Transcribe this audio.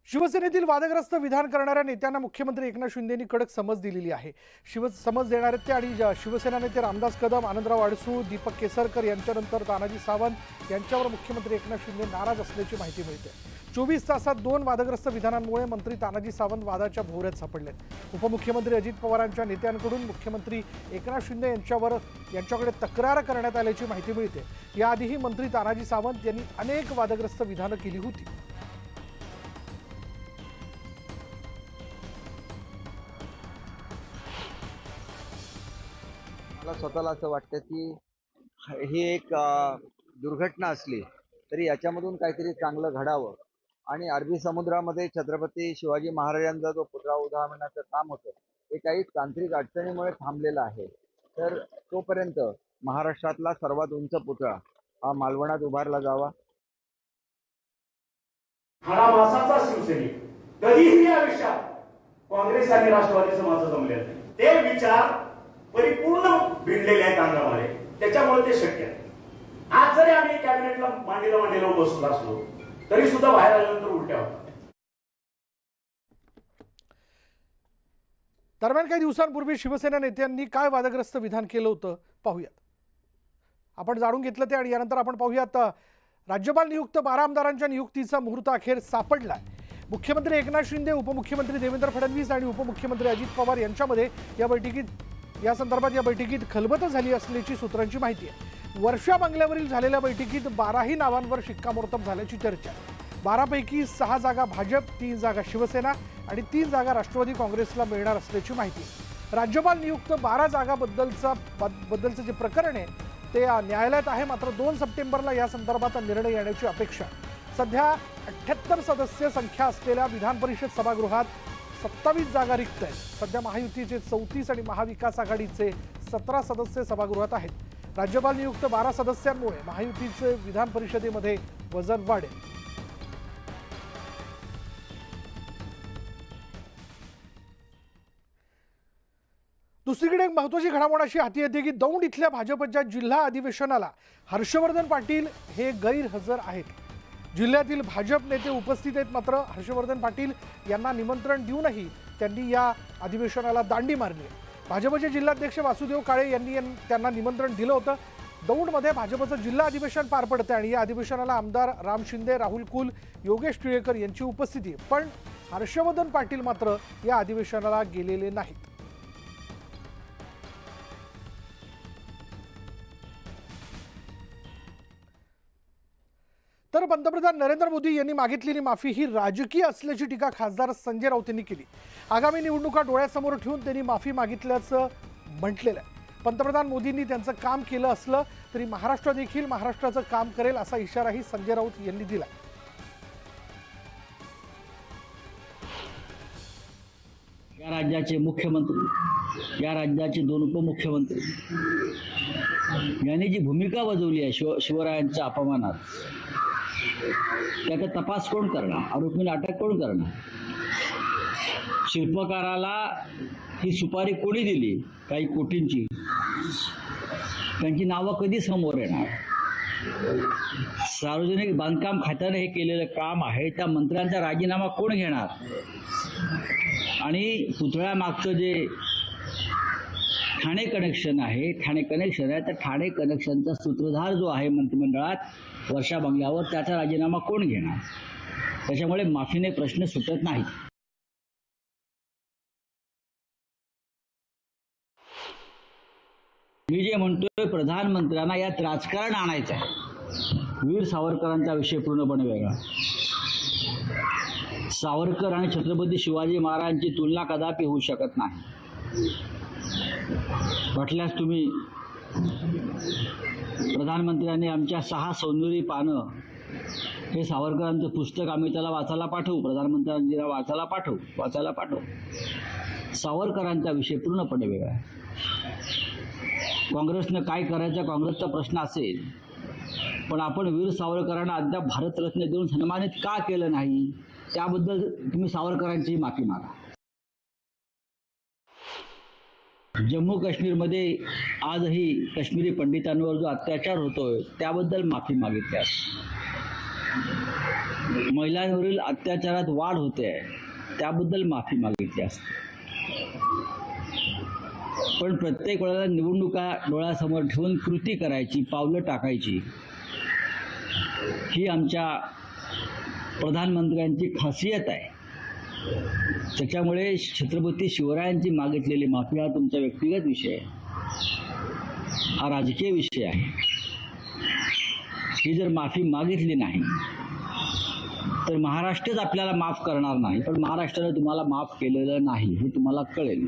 शिवसेनेतील वादग्रस्त विधान करणाऱ्या नेत्यांना मुख्यमंत्री एकनाथ शिंदेंनी कडक समज दिलेली आहे। समज देणारे ते आणि शिवसेना नेते रामदास कदम, आनंदराव अडसूळ, दीपक केसरकर यांच्यानंतर तानाजी सावंत यांच्यावर मुख्यमंत्री एकनाथ शिंदे नाराज असल्याची माहिती मिळते। 24 तासात 2 वादग्रस्त विधानांमुळे मंत्री तानाजी सावंत वादाच्या भोवऱ्यात सापडले। उपमुख्यमंत्री अजित पवारांच्या नेत्यांकडून मुख्यमंत्री एकनाथ शिंदे यांच्याकडे तक्रार करण्यात आल्याची माहिती मिळते। याआधीही मंत्री तानाजी सावंत यांनी अनेक वादग्रस्त विधानं केली होती। मला स्वतःला असं वाटतं की ही एक दुर्घटना असली तरी याच्यामधून काहीतरी चांगलं घडावं आणि अरबी समुद्रामध्ये छत्रपती शिवाजी महाराजांचा जो पुतळा उभारण्याचं काम होतं हे काही तांत्रिक अडचणीमुळे थांबलेलं आहे। तर तोपर्यंत महाराष्ट्रातला सर्वात उंच पुतळा हा मालवणात उभारला जावा। हाडामासाचा शिवसैनिक कधीही या विषयात काँग्रेस आणि राष्ट्रवादीचं माझं जमलेलं नाही। ते विचार परिपूर्ण भिडलेले आहेत अंगामध्ये, त्याच्यामुळे ते शक्य आहे। आज जरी आम्ही कॅबिनेटला मांडीला बसलो असलो तरी सुद्धा बाहेर आल्यानंतर उलट्या होतात। दरम्यान काही दिवसांपूर्वी शिवसेना नेत्यांनी काय वादग्रस्त विधान केलं होतं पाहूयात। आपण जाणून घेतलं ते आणि यानंतर आपण पाहूयात। राज्यपाल नियुक्त 12 आमदारांच्या नियुक्तीचा मुहूर्त अखेर सापडलाय। मुख्यमंत्री एकनाथ शिंदे, उपमुख्यमंत्री देवेंद्र फडणवीस आणि उपमुख्यमंत्री अजित पवार यांच्यामध्ये या बैठकीत खलबत झाली असल्याची सूत्रांची माहिती आहे। वर्षा बंगल्यावरील झालेल्या बैठकीत 12ही नावांवर शिक्कामोर्तब झाल्याची चर्चा आहे। 12 पैकी 6 जागा भाजप, 3 जागा शिवसेना आणि 3 जागा राष्ट्रवादी काँग्रेसला मिळणार असल्याची माहिती आहे। राज्यपाल नियुक्त 12 जागाबद्दलचं जे प्रकरण आहे ते न्यायालयात आहे, मात्र 2 सप्टेंबरला या संदर्भात निर्णय येण्याची अपेक्षा आहे। सध्या 78 सदस्य संख्या असलेल्या विधान परिषद सभागृहात 27 जागा रिक्त आहेत। सध्या महायुतीचे 34 आणि महाविकास आघाडीचे 17 सदस्य सभागृहात आहेत। राज्यपाल नियुक्त 12 सदस्यांमुळे महायुतीचे विधान परिषदेमध्ये वजन वाढेल। दुसरीकडे एक महत्त्वाची घडामोड अशी हाती येते की दौंड इथल्या भाजपच्या जिल्हा अधिवेशनाला हर्षवर्धन पाटील हे गैरहजर आहेत। जिल्ह्यातील भाजप नेते उपस्थित आहेत, मात्र हर्षवर्धन पाटील यांना निमंत्रण देऊनही त्यांनी या अधिवेशनाला दांडी मारली आहे। भाजपचे जिल्हाध्यक्ष वासुदेव काळे यांनी त्यांना निमंत्रण दिलं होतं। दौंडमध्ये भाजपचं जिल्हा अधिवेशन पार पडतं आणि या अधिवेशनाला आमदार राम शिंदे, राहुल कुल, योगेश टिळेकर यांची उपस्थिती आहे, पण हर्षवर्धन पाटील मात्र या अधिवेशनाला गेलेले नाहीत। तर पंतप्रधान नरेंद्र मोदी यांनी मागितलेली माफी ही राजकीय असल्याची टीका खासदार संजय राऊत यांनी केली। आगामी निवडणुका डोळ्यासमोर ठेवून त्यांनी माफी मागितल्याचं म्हटलेलं आहे। पंतप्रधान मोदींनी त्यांचं काम केलं असलं तरी महाराष्ट्र देखील महाराष्ट्राचं काम करेल असा इशाराही संजय राऊत यांनी दिला। या राज्याचे मुख्यमंत्री, या राज्याचे 2 उपमुख्यमंत्री यांनी जी भूमिका बजावली आहे शिवरायांच्या अपमानात, त्याचा तपास कोण करणार? आरोपीला अटक कोण करणार? शिल्पकाराला ही सुपारी कोणी दिली काही कोटींची? त्यांची नावं कधी समोर येणार? सार्वजनिक बांधकाम खात्याने हे केलेलं काम आहे, त्या मंत्र्यांचा राजीनामा कोण घेणार? आणि पुतळ्यामागचं जे ठाणे कनेक्शन आहे, त्या ठाणे कनेक्शनचा सूत्रधार जो आहे मंत्रिमंडळात वर्षा बंगल्यावर, त्याचा राजीनामा कोण घेणार? त्याच्यामुळे माफीने प्रश्न सुटत नाही। मी जे म्हणतोय, प्रधानमंत्र्यांना यात राजकारण आणायचं आहे। वीर सावरकरांचा विषय पूर्णपणे वेगळा। सावरकर आणि छत्रपती शिवाजी महाराजांची तुलना कदापि होऊ शकत नाही। वाटल्यास तुम्ही प्रधानमंत्र्यांनी आमच्या 6 सौंदर्य पानं हे सावरकरांचं पुस्तक आम्ही त्याला वाचायला पाठवू, प्रधानमंत्र्यांना वाचायला पाठवू। सावरकरांचा विषय पूर्णपणे वेगळा आहे। काँग्रेसनं काय करायचा काँग्रेसचा प्रश्न असेल, पण आपण वीर सावरकरांना अद्याप भारतरत्न देऊन सन्मानित का केलं नाही, त्याबद्दल तुम्ही सावरकरांची माफी मागा। जम्मू काश्मीरमध्ये आजही काश्मीरी पंडितांवर जो अत्याचार होतोय त्याबद्दल माफी मागितल्यास महिलांवरील अत्याचारात वाढ होते आहे त्याबद्दल माफी मागितली असते. पण प्रत्येक वेळेला निवडणुका डोळ्यासमोर ठेवून कृती करायची, पावलं टाकायची, ही आमच्या प्रधानमंत्र्यांची खासियत आहे. त्याच्यामुळे छत्रपती शिवरायांची मागितलेली माफी हा तुमचा व्यक्तिगत विषय आहे, हा राजकीय विषय आहे. ही जर माफी मागितली नाही तर महाराष्ट्रच आपल्याला माफ करणार नाही, पण महाराष्ट्राने तुम्हाला माफ केलेलं नाही हे तुम्हाला कळेल.